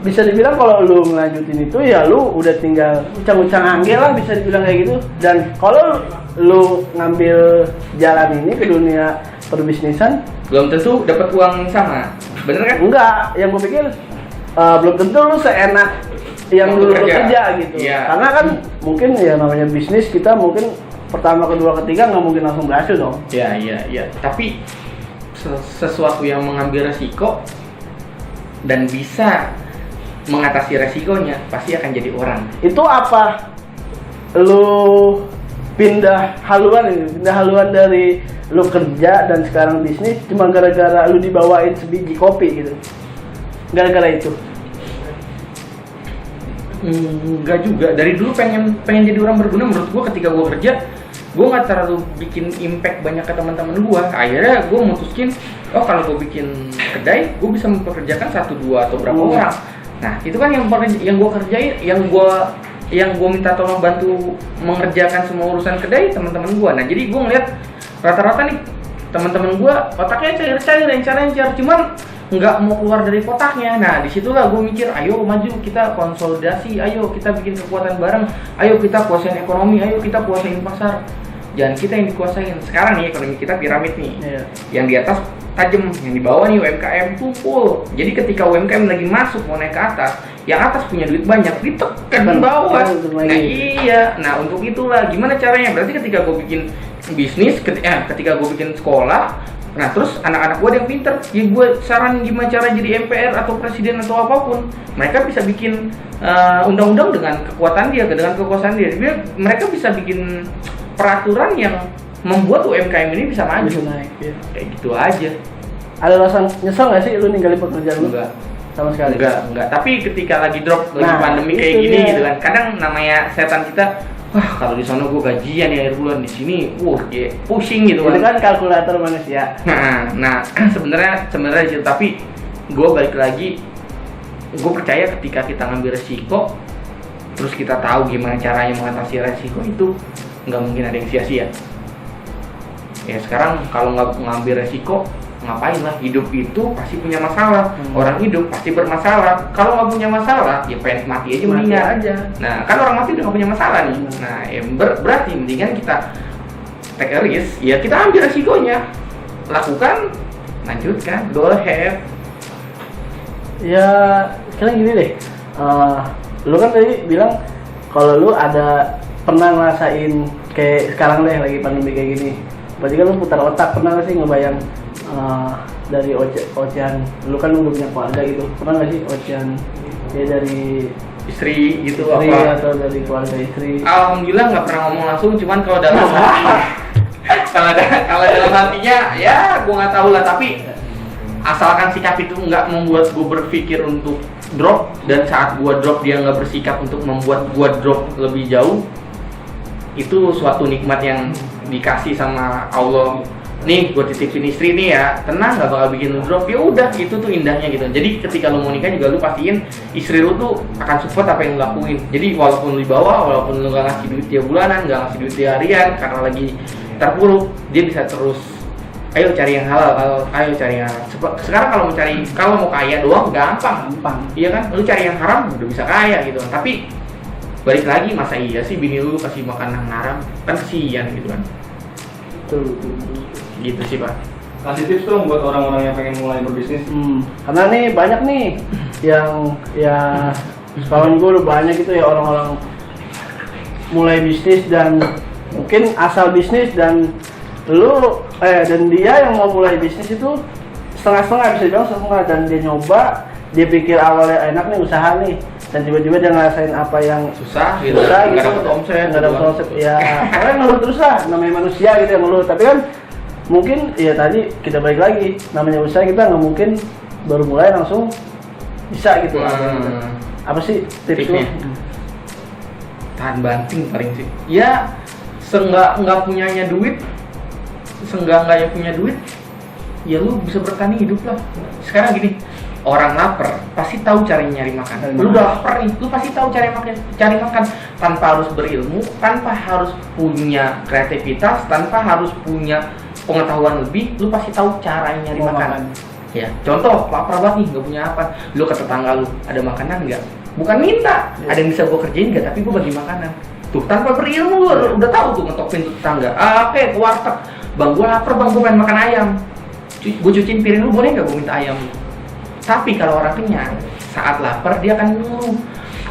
bisa dibilang kalau lu ngelanjutin itu ya lu udah tinggal ucang-ucang angge lah bisa dibilang kayak gitu. Dan kalau lu ngambil jalan ini ke dunia perbisnisan belum tentu dapat uang yang sama, bener kan? Enggak, yang gue pikir belum tentu lu seenak yang dulu kerja gitu. Yeah. Karena kan mungkin ya namanya bisnis kita mungkin pertama, kedua, ketiga nggak mungkin langsung berhasil dong. Iya. Tapi sesuatu yang mengambil resiko dan bisa mengatasi resikonya pasti akan jadi orang. Itu apa? Lu pindah haluan dari lu kerja dan sekarang bisnis cuma gara-gara lu dibawain sebiji kopi gitu? Gara-gara itu? Enggak juga. Dari dulu pengen jadi orang berguna. Menurut gua ketika gua kerja, gua nggak terlalu bikin impact banyak ke teman-teman gua. Akhirnya gua mutuskin, kalau gua bikin kedai, gua bisa mempekerjakan 1, 2 atau berapa orang. Nah itu kan yang gua kerjain, yang gua minta tolong bantu mengerjakan semua urusan kedai teman-teman gua. Nah jadi gua ngeliat rata-rata nih teman-teman gua otaknya cair-cair, encer-encer, cuman nggak mau keluar dari kotaknya. Nah disitulah gue mikir, ayo maju, kita konsolidasi, ayo kita bikin kekuatan bareng, ayo kita kuasain ekonomi, ayo kita kuasain pasar. Jangan kita yang dikuasain. Sekarang nih ekonomi kita piramid nih, yang di atas tajam, yang di bawah nih UMKM tumpul. Jadi ketika UMKM lagi masuk mau naik ke atas, yang atas punya duit banyak ditekan bawah. Nah iya, nah untuk itulah gimana caranya? Berarti ketika gue bikin bisnis, ketika gue bikin sekolah, nah terus anak-anak gue yang pinter, ya gue saranin gimana cara jadi MPR atau presiden atau apapun. Mereka bisa bikin undang-undang dengan kekuatan dia, dengan kekuasaan dia. Mereka bisa bikin peraturan yang membuat UMKM ini bisa maju. Bisa naik, ya. Kayak gitu aja. Ada alasan nyesel nggak sih lu ninggalin pekerjaan lu? Enggak. Sama sekali. Enggak. Tapi ketika lagi drop, lagi pandemi kayak itu gini dia. gitu kan. Kadang namanya setan kita, wah kalau di sana gue gajian ya akhir bulan, di sini ya pusing gitu Itu kan. kan kalkulator manusia. Nah sebenarnya sih, tapi gue balik lagi, gue percaya ketika kita ngambil resiko, terus kita tahu gimana caranya mengatasi resiko itu, nggak mungkin ada yang sia-sia. Ya sekarang kalau nggak ngambil resiko, ngapain lah? Hidup itu pasti punya masalah. Orang hidup pasti bermasalah. Kalau nggak punya masalah, ya pengen mati aja mendingan. aja. Nah kan orang mati udah nggak punya masalah nih. Nah ya berarti mendingan kita take a risk. Ya kita ambil resikonya, lakukan, lanjutkan, go ahead. Ya sekarang gini deh, lu kan tadi bilang kalau lu ada pernah ngerasain kayak sekarang deh lagi pandemi kayak gini, berarti kan lu putar otak, pernah nggak sih ngebayang dari ocehan, lu kan udah punya keluarga gitu, pernah nggak sih ocehan ya dari Istri gitu istri apa? atau dari keluarga istri? Alhamdulillah nggak pernah ngomong langsung, cuman kalau dalam kalau dalam hatinya ya gue nggak tahu lah, tapi asalkan sikap itu nggak membuat gue berpikir untuk drop, dan saat gue drop dia nggak bersikap untuk membuat gue drop lebih jauh, itu suatu nikmat yang dikasih sama Allah. Nih gue titipin istri nih ya, tenang nggak bakal bikin lu drop, ya udah itu tuh indahnya gitu. Jadi ketika lu mau nikah juga lu pastiin istri lu tuh akan support apa yang lu lakuin. Jadi walaupun lu di bawah, walaupun lu nggak ngasih duit tiap bulanan, nggak ngasih duit tiap harian karena lagi terpuruk, dia bisa terus ayo cari yang halal, ayo cari yang halal. Sekarang kalau mau kaya doang gampang, iya kan? Lu cari yang haram udah bisa kaya gitu. Tapi balik lagi, masa iya sih bini lu kasih makan yang haram? Kan kesian gitu kan. Tuh. Gitu sih Pak. Kasih tips dong buat orang-orang yang pengen mulai berbisnis. Karena nih banyak nih yang ya kawan gue udah banyak gitu ya orang-orang mulai bisnis dan mungkin asal bisnis, dan dan dia yang mau mulai bisnis itu setengah-setengah, bisa dibilang setengah, dan dia nyoba, dia pikir awalnya enak nih usaha nih, dan tiba-tiba dia ngerasain apa yang susah gitu, nggak dapat omset, ya kalian ngeluh terus lah, namanya manusia gitu yang ngeluh. Tapi kan mungkin ya tadi kita balik lagi, namanya usaha, kita nggak mungkin baru mulai langsung bisa gitu. Apa sih tipsnya? Tahan banting paling sih. Ya nggak punyanya duit, nggak punya duit, ya lu bisa bertahan hidup lah. Sekarang gini, orang lapar pasti tahu caranya nyari makan. Lu udah lapar nih, lu pasti tahu cari makan tanpa harus berilmu, tanpa harus punya kreativitas, tanpa harus punya pengetahuan lebih, lu pasti tahu caranya nyari makan. Ya, contoh lapar banget nih, nggak punya apa, lu ke tetangga lu, ada makanan nggak? Bukan minta, ada yang bisa gua kerjain nggak? Tapi gua bagi makanan. Tuh, tanpa berilmu lu udah tahu tuh ngetok pintu tetangga. Oke, ke warteg, bang gua lapar bang, gua pengen makan ayam. Gua cuciin piring lu, boleh nggak gua minta ayam? Tapi kalau orang kenyang, saat lapar dia akan ngeluh,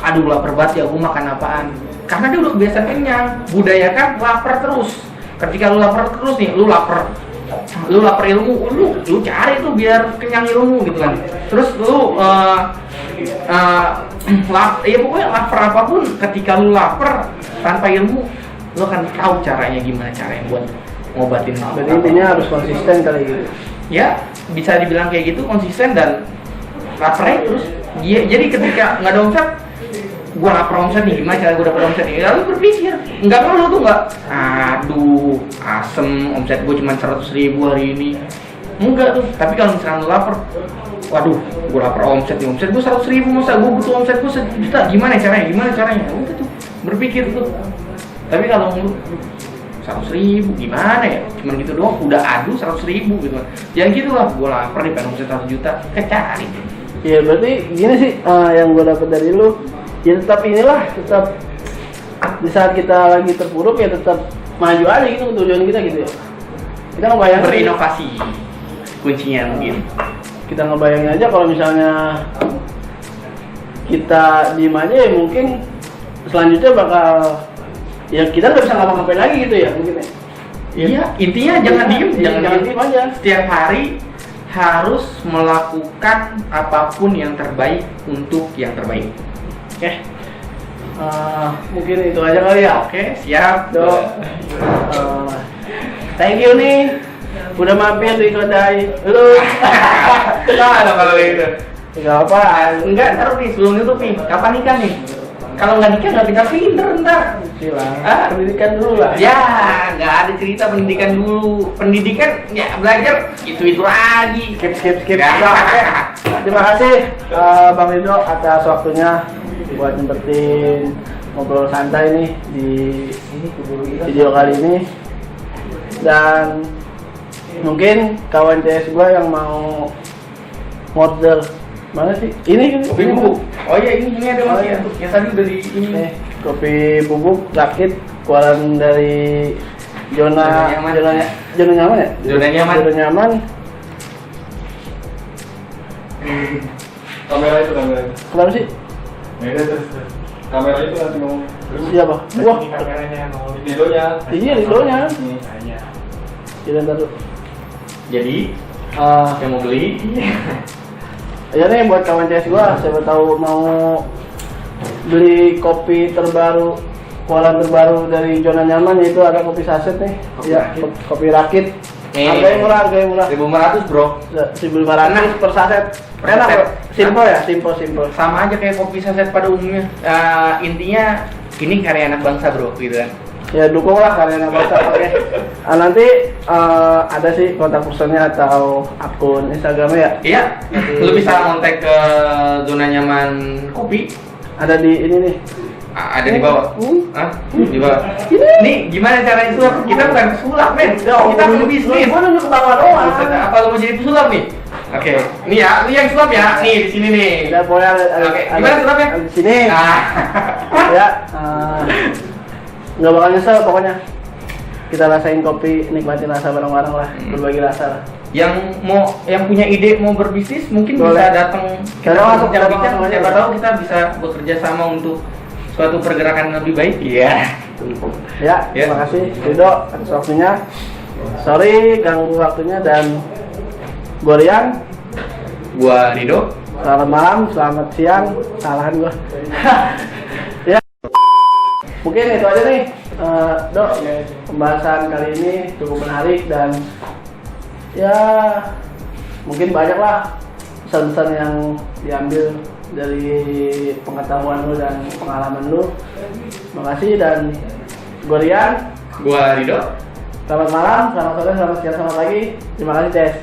aduh lapar banget ya, gua makan apaan? Karena dia udah kebiasaan kenyang, budayakan lapar terus. Ketika lu lapar terus nih, lu lapar ilmu, lu cari tuh biar kenyang ilmu gitu kan. Terus lu ya pokoknya lapar apapun, ketika lu lapar tanpa ilmu, lu akan tahu caranya gimana caranya buat ngobatin. Jadi intinya harus konsisten kali gitu. Ya bisa dibilang kayak gitu, konsisten dan laparnya terus. Jadi ketika nggak ada omset, gua lapar omset nih, gimana cara gua dapet omset nih? Lalu berpikir, nggak perlu tuh nggak, aduh asem, omset gua cuma 100.000 hari ini. Enggak tuh, tapi kalau misalkan lu lapar, waduh gua lapar omset nih, omset gua 100.000, masa gua butuh omset gua 1 juta, gimana caranya? Udah tuh, berpikir tuh. Tapi kalau lu 100.000 gimana ya, cuman gitu doang, udah adu 100.000 gitu kan. Jangan gitu lah, gua lapar nih pengen omset 1 juta, kecari. Ya berarti gini sih, yang gue dapet dari lu, ya tetap di saat kita lagi terpuruk ya tetap maju aja gitu tujuan kita gitu ya. Kita ngebayangin Berinovasi kuncinya mungkin. Kita ngebayangin aja kalau misalnya kita diem aja ya mungkin selanjutnya bakal ya kita nggak bisa ngapa-ngapain lagi gitu ya mungkin ya. Iya, intinya jangan diem, jangan diem aja. Setiap hari harus melakukan apapun yang terbaik untuk yang terbaik. Oke. Mungkin itu aja kali ya. Oke, siap. Dok. Thank you nih. Udah mampir di kedai lu. Nah, kalau gitu. Enggak apa. Enggak, ntar nih sebelum itu nih, kapan nikah nih? Kalau nggak nikah nggak bisa pinter ntar. Silang. Pendidikan dulu lah. Ya, nggak ada cerita pendidikan dulu. Pendidikan ya belajar itu lagi. Skip. Ya. Oke. Terima kasih Bang Rido atas waktunya buat nyempetin ngobrol santai nih di video kali ini. Dan mungkin kawan CS gua yang mau model mana sih? Ini Kopi bubuk. Oh iya ini ada Oh, masih iya. ya. Yang tadi udah di ini. Kopi bubuk rakit keluaran dari zona Zona nyaman. zona nyaman ya? Zona nyaman. Zona nyaman. Kamera itu. Kenapa sih? Kamera itu nanti mau. Siapa? Wah, Videonya. iya Ridonya. Kita ntar dulu. Jadi yang mau beli Ya nih buat kawan CS gua, siapa tahu mau beli kopi terbaru, keluaran terbaru dari zona nyaman yaitu ada kopi saset nih. Kopi Ya, rakit. kopi rakit. Nih. Harganya murah. 1.500 bro. 1.500 per saset. Per Enak, saset. simple ya, simple. Sama aja kayak kopi saset pada umumnya. Intinya ini karya anak bangsa bro, gitu kan. Ya dukunglah karya anak bangsa. Oke. Nanti ada sih kontak personnya atau akun Instagramnya ya. Iya, lu bisa kontak ke zona nyaman kopi. Ada di ini nih. Ada di bawah. Hah? Di bawah. Ini. Nih, gimana cara sulap? Kita bukan sulap, men. Kita berbisnis. Gua nunjuk ke bawah doang. Buset, apa lu mau jadi pesulap nih? Oke, nih ya, lu yang sulap ya. Nih di sini nih. Ada pokoknya ada. Oke, gimana sulapnya? Di sini. Nah. Ya, nggak bakal nyesel pokoknya. Kita rasain kopi, nikmatin rasa bareng-bareng lah, berbagi rasa lah. Yang punya ide mau berbisnis mungkin Boleh. bisa datang kita Boleh masuk, bicara boleh bincang, masuk aja. siapa tahu kita bisa bekerja sama untuk suatu pergerakan yang lebih baik. Iya. Ya, terima kasih Rido atas waktunya. Sorry ganggu waktunya dan gua Rian. Gua Rido. Selamat malam, selamat siang, salahan gua. Ya. Mungkin itu aja nih, Dok. Pembahasan kali ini cukup menarik dan ya mungkin banyak lah pesan-pesan yang diambil dari pengetahuan lu dan pengalaman lu. Makasih dan gue Rian. Gua Rido. Selamat malam, selamat sore, selamat siang, selamat pagi. Terima kasih, Ces.